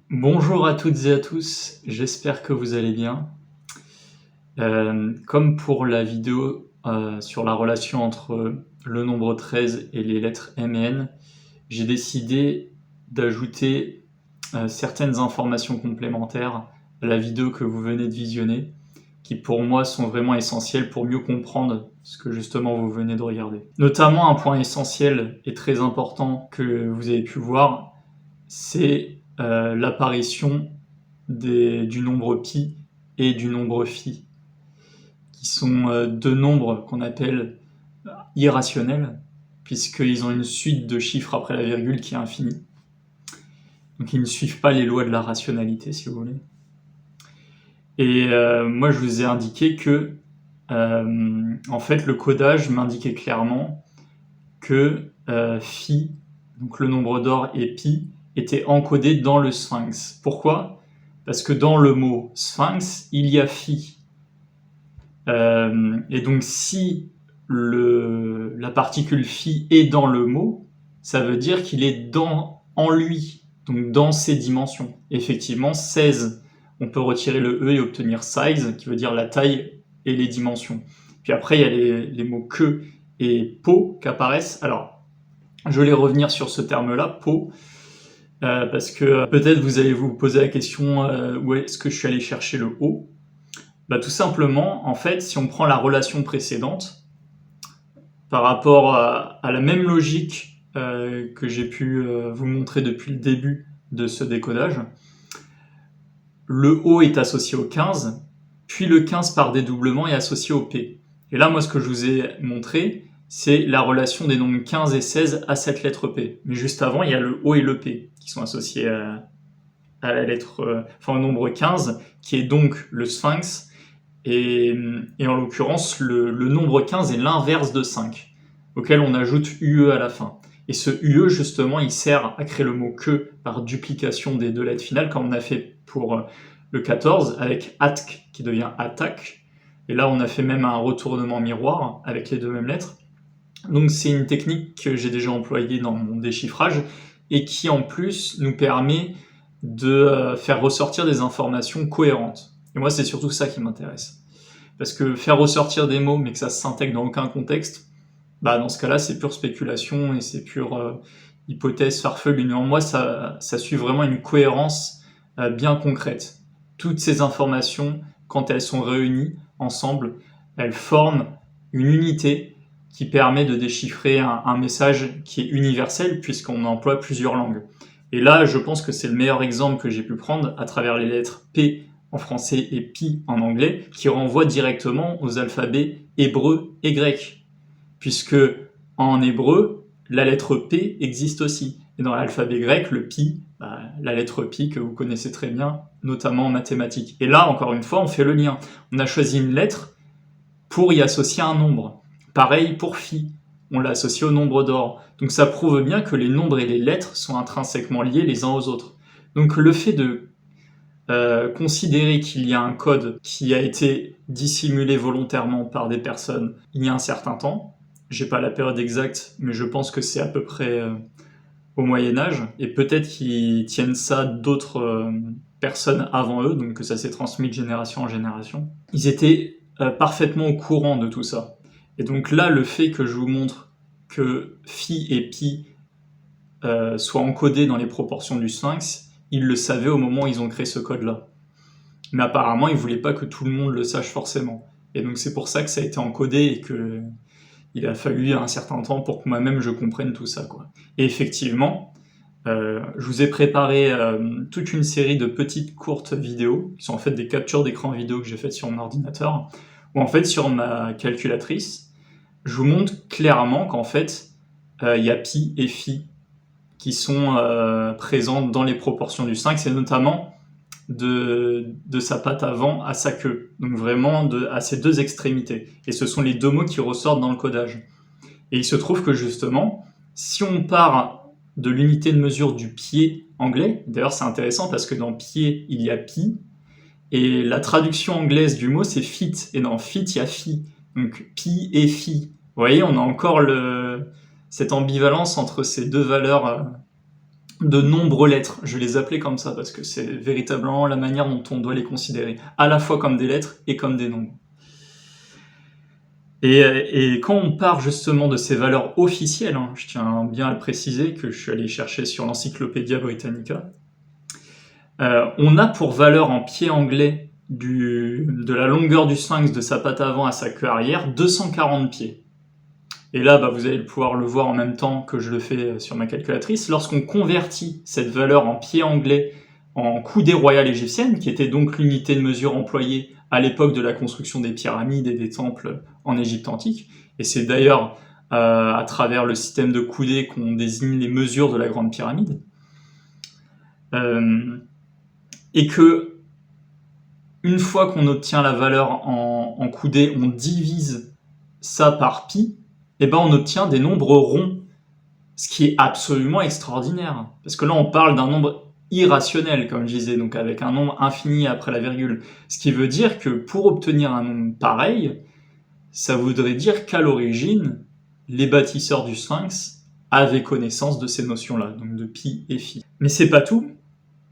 Bonjour à toutes et à tous, j'espère que vous allez bien. Comme pour la vidéo sur la relation entre le nombre 13 et les lettres M et N, j'ai décidé d'ajouter certaines informations complémentaires à la vidéo que vous venez de visionner, qui pour moi sont vraiment essentielles pour mieux comprendre ce que justement vous venez de regarder. Notamment un point essentiel et très important que vous avez pu voir, c'est l'apparition du nombre pi et du nombre phi, qui sont deux nombres qu'on appelle irrationnels, puisqu'ils ont une suite de chiffres après la virgule qui est infinie. Donc ils ne suivent pas les lois de la rationalité, si vous voulez. Et moi, je vous ai indiqué que, en fait, le codage m'indiquait clairement que phi, donc le nombre d'or, et pi étaient encodés dans le sphinx. Pourquoi ? Parce que dans le mot sphinx, il y a phi. Et donc, si la particule phi est dans le mot, ça veut dire qu'il est en lui, donc dans ses dimensions. Effectivement, 16, on peut retirer le E et obtenir size, qui veut dire la taille et les dimensions. Puis après, il y a les mots que et po qui apparaissent. Alors, je vais revenir sur ce terme-là, po, parce que peut-être vous allez vous poser la question où est-ce que je suis allé chercher le O. Tout simplement, en fait, si on prend la relation précédente, par rapport à la même logique que j'ai pu vous montrer depuis le début de ce décodage, le O est associé au 15, puis le 15 par dédoublement est associé au P. Et là, moi, ce que je vous ai montré, c'est la relation des nombres 15 et 16 à cette lettre P. Mais juste avant, il y a le O et le P qui sont associés à la lettre, au nombre 15, qui est donc le sphinx. Et en l'occurrence, le nombre 15 est l'inverse de 5, auquel on ajoute UE à la fin. Et ce UE, justement, il sert à créer le mot que par duplication des deux lettres finales, comme on a fait pour le 14, avec atk, qui devient attaque. Et là, on a fait même un retournement miroir avec les deux mêmes lettres. Donc c'est une technique que j'ai déjà employée dans mon déchiffrage et qui, en plus, nous permet de faire ressortir des informations cohérentes. Et moi, c'est surtout ça qui m'intéresse. Parce que faire ressortir des mots, mais que ça s'intègre dans aucun contexte, dans ce cas-là, c'est pure spéculation et c'est pure hypothèse farfelue. Mais en moi, ça suit vraiment une cohérence bien concrète. Toutes ces informations, quand elles sont réunies ensemble, elles forment une unité qui permet de déchiffrer un message qui est universel, puisqu'on emploie plusieurs langues. Et là, je pense que c'est le meilleur exemple que j'ai pu prendre à travers les lettres P en français et pi en anglais, qui renvoient directement aux alphabets hébreu et grec. Puisque en hébreu, la lettre P existe aussi. Et dans l'alphabet grec, le pi, la lettre pi que vous connaissez très bien, notamment en mathématiques. Et là, encore une fois, on fait le lien. On a choisi une lettre pour y associer un nombre. Pareil pour phi, on l'a associé au nombre d'or. Donc ça prouve bien que les nombres et les lettres sont intrinsèquement liés les uns aux autres. Donc le fait de considérer qu'il y a un code qui a été dissimulé volontairement par des personnes il y a un certain temps, j'ai pas la période exacte, mais je pense que c'est à peu près au Moyen-Âge, et peut-être qu'ils tiennent ça d'autres personnes avant eux, donc que ça s'est transmis de génération en génération. Ils étaient parfaitement au courant de tout ça. Et donc là, le fait que je vous montre que phi et pi soient encodés dans les proportions du sphinx, ils le savaient au moment où ils ont créé ce code-là. Mais apparemment, ils ne voulaient pas que tout le monde le sache forcément. Et donc c'est pour ça que ça a été encodé et qu'il a fallu un certain temps pour que moi-même je comprenne tout ça, quoi. Et effectivement, je vous ai préparé toute une série de petites courtes vidéos, qui sont en fait des captures d'écran vidéo que j'ai faites sur mon ordinateur, où en fait sur ma calculatrice, je vous montre clairement qu'en fait, il y a pi et phi qui sont présentes dans les proportions du sphinx, et notamment de sa patte avant à sa queue, donc vraiment à ses deux extrémités. Et ce sont les deux mots qui ressortent dans le codage. Et il se trouve que justement, si on part de l'unité de mesure du pied anglais, d'ailleurs c'est intéressant parce que dans pied il y a pi, et la traduction anglaise du mot c'est fit, et dans fit il y a phi, donc pi et phi. Vous voyez, on a encore cette ambivalence entre ces deux valeurs de nombreux lettres. Je vais les appeler comme ça parce que c'est véritablement la manière dont on doit les considérer, à la fois comme des lettres et comme des nombres. Et quand on part justement de ces valeurs officielles, hein, je tiens bien à le préciser, que je suis allé chercher sur l'Encyclopédia Britannica, on a pour valeur en pied anglais de la longueur du sphinx de sa patte avant à sa queue arrière 240 pieds. Et là, vous allez pouvoir le voir en même temps que je le fais sur ma calculatrice. Lorsqu'on convertit cette valeur en pied anglais en coudée royale égyptienne, qui était donc l'unité de mesure employée à l'époque de la construction des pyramides et des temples en Égypte antique, et c'est d'ailleurs à travers le système de coudée qu'on désigne les mesures de la grande pyramide, et que une fois qu'on obtient la valeur en coudée, on divise ça par pi, et on obtient des nombres ronds, ce qui est absolument extraordinaire. Parce que là, on parle d'un nombre irrationnel, comme je disais, donc avec un nombre infini après la virgule. Ce qui veut dire que pour obtenir un nombre pareil, ça voudrait dire qu'à l'origine, les bâtisseurs du sphinx avaient connaissance de ces notions-là, donc de pi et phi. Mais c'est pas tout,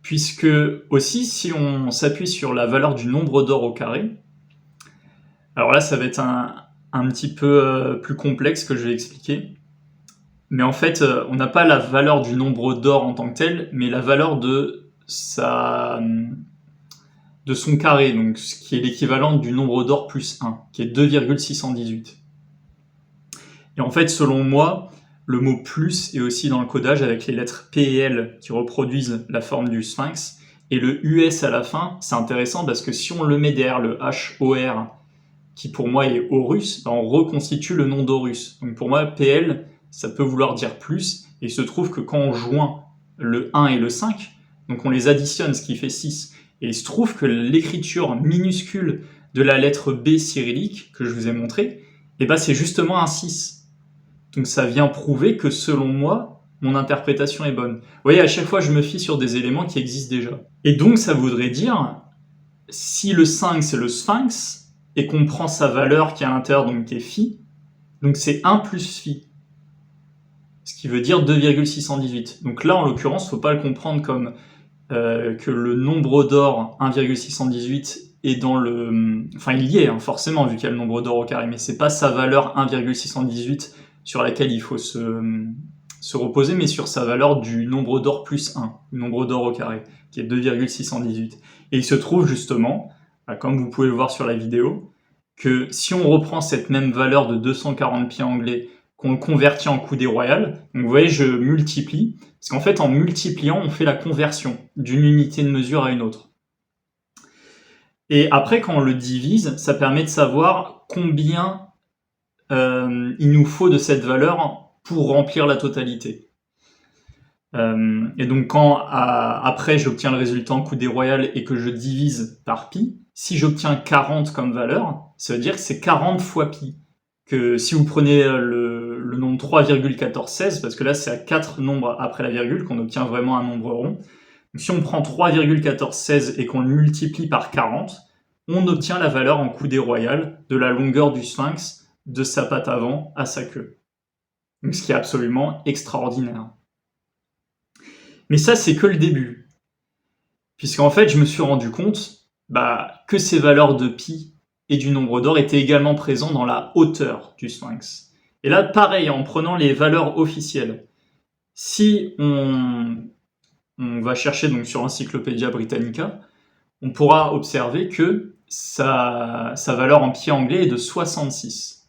puisque aussi, si on s'appuie sur la valeur du nombre d'or au carré, alors là, ça va être un petit peu plus complexe que je vais expliquer. Mais en fait, on n'a pas la valeur du nombre d'or en tant que tel, mais la valeur de son carré, donc ce qui est l'équivalent du nombre d'or plus 1, qui est 2,618. Et en fait, selon moi, le mot plus est aussi dans le codage avec les lettres P et L qui reproduisent la forme du sphinx. Et le US à la fin, c'est intéressant parce que si on le met derrière le HOR, qui pour moi est Horus, on reconstitue le nom d'Horus. Donc pour moi, PL, ça peut vouloir dire plus, et il se trouve que quand on joint le 1 et le 5, donc on les additionne, ce qui fait 6, et il se trouve que l'écriture minuscule de la lettre B cyrillique, que je vous ai montré, c'est justement un 6. Donc ça vient prouver que selon moi, mon interprétation est bonne. Vous voyez, à chaque fois, je me fie sur des éléments qui existent déjà. Et donc ça voudrait dire, si le 5 c'est le sphinx, et qu'on prend sa valeur qui est à l'intérieur, donc qui est phi, donc c'est 1 plus phi. Ce qui veut dire 2,618. Donc là, en l'occurrence, il ne faut pas le comprendre comme que le nombre d'or 1,618 est dans le... Enfin, il y est, forcément, vu qu'il y a le nombre d'or au carré, mais c'est pas sa valeur 1,618 sur laquelle il faut se reposer, mais sur sa valeur du nombre d'or plus 1, le nombre d'or au carré, qui est 2,618. Et il se trouve justement, comme vous pouvez le voir sur la vidéo, que si on reprend cette même valeur de 240 pieds anglais, qu'on le convertit en coudée royale, donc vous voyez, je multiplie, parce qu'en fait, en multipliant, on fait la conversion d'une unité de mesure à une autre. Et après, quand on le divise, ça permet de savoir combien il nous faut de cette valeur pour remplir la totalité. Et donc quand après j'obtiens le résultat en coudée royale et que je divise par pi, si j'obtiens 40 comme valeur, ça veut dire que c'est 40 fois pi. Que si vous prenez le nombre 3,1416, parce que là c'est à 4 nombres après la virgule qu'on obtient vraiment un nombre rond. Donc si on prend 3,1416 et qu'on le multiplie par 40, on obtient la valeur en coudée royale de la longueur du sphinx de sa patte avant à sa queue. Donc ce qui est absolument extraordinaire. Mais ça, c'est que le début. Puisqu'en fait, je me suis rendu compte que ces valeurs de pi et du nombre d'or étaient également présents dans la hauteur du sphinx. Et là, pareil, en prenant les valeurs officielles, si on va chercher donc sur l'Encyclopédia Britannica, on pourra observer que sa valeur en pieds anglais est de 66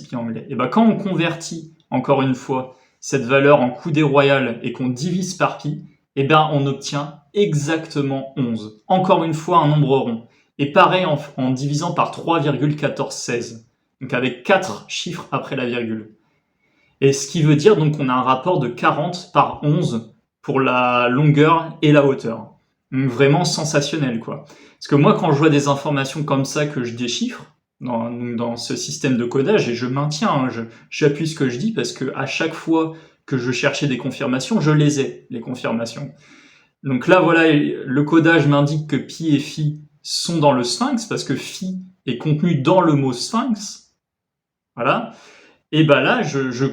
pieds anglais. Et quand on convertit, encore une fois, cette valeur en coudée royale et qu'on divise par pi, on obtient exactement 11. Encore une fois, un nombre rond. Et pareil en divisant par 3,1416. Donc avec 4 chiffres après la virgule. Et ce qui veut dire donc qu'on a un rapport de 40 par 11 pour la longueur et la hauteur. Donc vraiment sensationnel, quoi. Parce que moi, quand je vois des informations comme ça que je déchiffre, dans ce système de codage, et je maintiens, j'appuie ce que je dis, parce que à chaque fois que je cherchais des confirmations, je les ai, les confirmations. Donc là, voilà, le codage m'indique que pi et phi sont dans le sphinx, parce que phi est contenu dans le mot sphinx. Voilà. Et là, je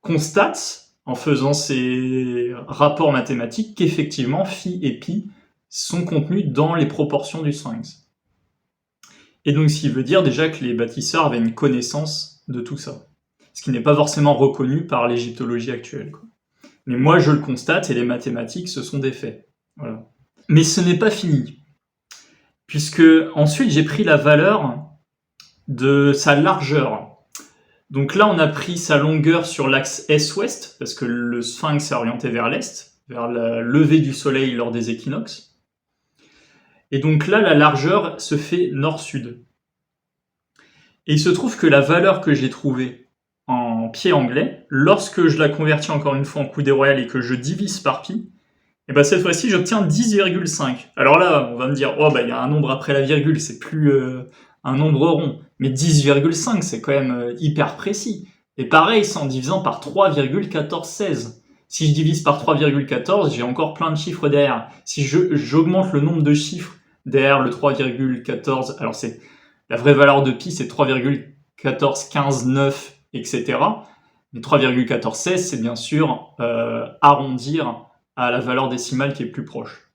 constate, en faisant ces rapports mathématiques, qu'effectivement, phi et pi sont contenus dans les proportions du sphinx. Et donc, ce qui veut dire déjà que les bâtisseurs avaient une connaissance de tout ça. Ce qui n'est pas forcément reconnu par l'égyptologie actuelle, quoi. Mais moi, je le constate, et les mathématiques, ce sont des faits. Voilà. Mais ce n'est pas fini. Puisque ensuite, j'ai pris la valeur de sa largeur. Donc là, on a pris sa longueur sur l'axe est-ouest, parce que le sphinx est orienté vers l'est, vers le lever du soleil lors des équinoxes. Et donc là, la largeur se fait nord-sud. Et il se trouve que la valeur que j'ai trouvée en pied anglais, lorsque je la convertis encore une fois en coudée royale et que je divise par pi, et ben cette fois-ci j'obtiens 10,5. Alors là, on va me dire, oh bah il y a un nombre après la virgule, c'est plus un nombre rond. Mais 10,5, c'est quand même hyper précis. Et pareil, c'est en divisant par 3,1416. Si je divise par 3,14, j'ai encore plein de chiffres derrière. Si j'augmente le nombre de chiffres derrière le 3,14, alors c'est la vraie valeur de pi, c'est 3,14159, etc. Mais 3,1416, c'est bien sûr arrondir à la valeur décimale qui est plus proche.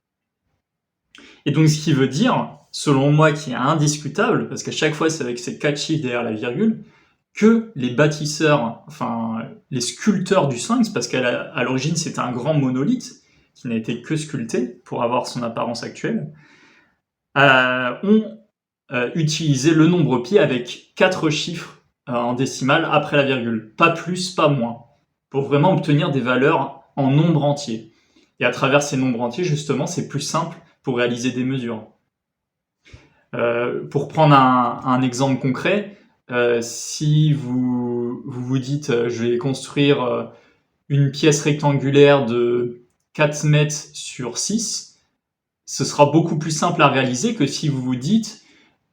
Et donc, ce qui veut dire, selon moi, qui est indiscutable, parce qu'à chaque fois, c'est avec ces 4 chiffres derrière la virgule, que les bâtisseurs, enfin, les sculpteurs du sphinx, parce qu'à l'origine, c'était un grand monolithe qui n'a été que sculpté pour avoir son apparence actuelle, ont utilisé le nombre pi avec 4 chiffres en décimale après la virgule. Pas plus, pas moins. Pour vraiment obtenir des valeurs en nombre entier. Et à travers ces nombres entiers, justement, c'est plus simple pour réaliser des mesures. Pour prendre un exemple concret, si vous dites je vais construire une pièce rectangulaire de 4 mètres sur 6, ce sera beaucoup plus simple à réaliser que si vous vous dites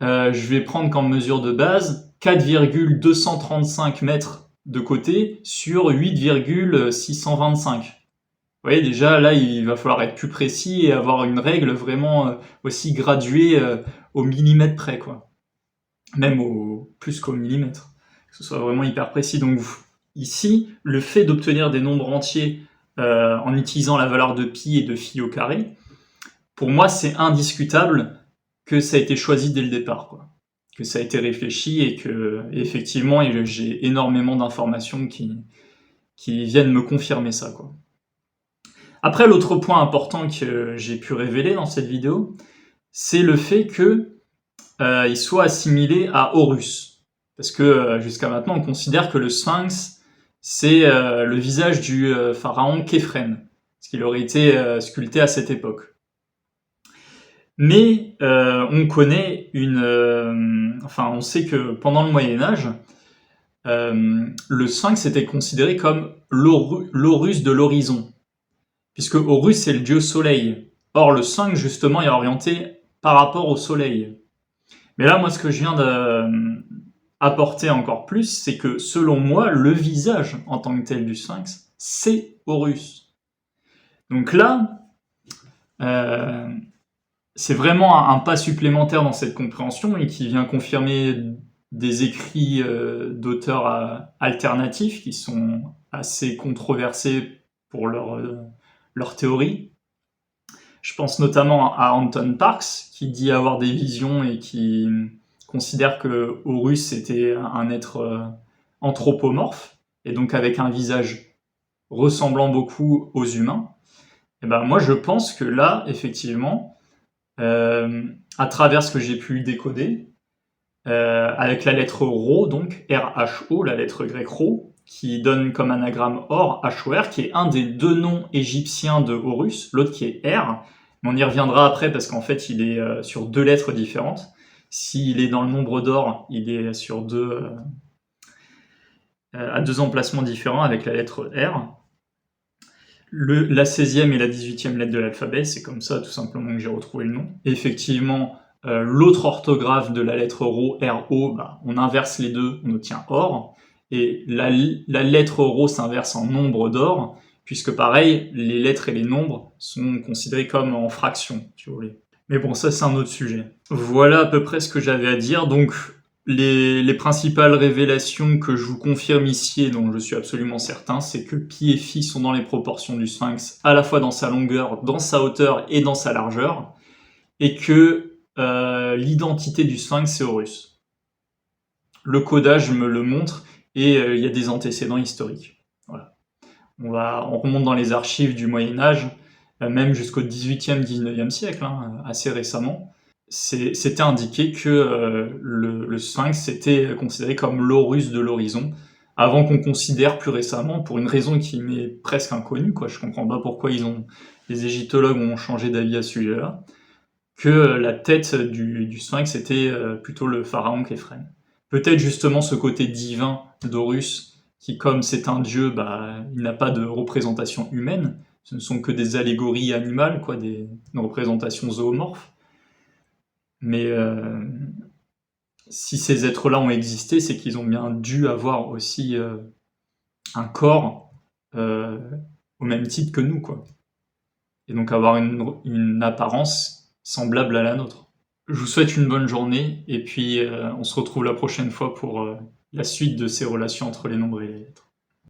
je vais prendre comme mesure de base 4,235 mètres de côté sur 8,625. Vous voyez, déjà, là, il va falloir être plus précis et avoir une règle vraiment aussi graduée au millimètre près, quoi. Même plus qu'au millimètre. Que ce soit vraiment hyper précis. Donc, ici, le fait d'obtenir des nombres entiers en utilisant la valeur de pi et de phi au carré, pour moi, c'est indiscutable que ça a été choisi dès le départ, quoi. Que ça a été réfléchi et que, effectivement, j'ai énormément d'informations qui viennent me confirmer ça, quoi. Après, l'autre point important que j'ai pu révéler dans cette vidéo, c'est le fait qu'il soit assimilé à Horus. Parce que jusqu'à maintenant, on considère que le sphinx, c'est le visage du pharaon Képhren, ce qu'il aurait été sculpté à cette époque. Mais on connaît on sait que pendant le Moyen-Âge, le sphinx était considéré comme l'Horus de l'horizon. Puisque Horus, c'est le dieu soleil. Or, le sphinx, justement, est orienté par rapport au soleil. Mais là, moi, ce que je viens d'apporter encore plus, c'est que, selon moi, le visage en tant que tel du sphinx, c'est Horus. Donc là, c'est vraiment un pas supplémentaire dans cette compréhension et qui vient confirmer des écrits d'auteurs alternatifs qui sont assez controversés pour leur théorie. Je pense notamment à Anton Parks, qui dit avoir des visions et qui considère que Horus était un être anthropomorphe, et donc avec un visage ressemblant beaucoup aux humains. Et ben moi je pense que là, effectivement, à travers ce que j'ai pu décoder, avec la lettre Rho, donc R-H-O, la lettre grecque Rho, qui donne comme anagramme Or, H-O-R, qui est un des deux noms égyptiens de Horus, l'autre qui est R, mais on y reviendra après parce qu'en fait il est sur deux lettres différentes. S'il est dans le nombre d'or, il est sur à deux emplacements différents avec la lettre R. La 16e et la 18e lettre de l'alphabet, c'est comme ça tout simplement que j'ai retrouvé le nom. Et effectivement, l'autre orthographe de la lettre Rho, R-O, on inverse les deux, on obtient Or. Et la lettre Rho s'inverse en nombre d'or, puisque pareil, les lettres et les nombres sont considérés comme en fractions, si vous voulez. Mais bon, ça c'est un autre sujet. Voilà à peu près ce que j'avais à dire, donc Les principales révélations que je vous confirme ici et dont je suis absolument certain, c'est que pi et phi sont dans les proportions du sphinx, à la fois dans sa longueur, dans sa hauteur et dans sa largeur, et que l'identité du sphinx c'est Horus. Le codage me le montre et il y a des antécédents historiques. Voilà. On remonte dans les archives du Moyen-Âge, même jusqu'au 18e, 19e siècle, hein, assez récemment. C'était indiqué que le sphinx était considéré comme l'Horus de l'horizon, avant qu'on considère plus récemment, pour une raison qui m'est presque inconnue, quoi, je comprends pas pourquoi les égyptologues ont changé d'avis à ce sujet-là, que la tête du sphinx était plutôt le pharaon Khéphren. Peut-être justement ce côté divin d'Horus, qui comme c'est un dieu, bah, il n'a pas de représentation humaine, ce ne sont que des allégories animales, quoi, des représentations zoomorphes. Mais si ces êtres-là ont existé, c'est qu'ils ont bien dû avoir aussi un corps euh, au même titre que nous, quoi. Et donc avoir une apparence semblable à la nôtre. Je vous souhaite une bonne journée et puis on se retrouve la prochaine fois pour la suite de ces relations entre les nombres et les lettres.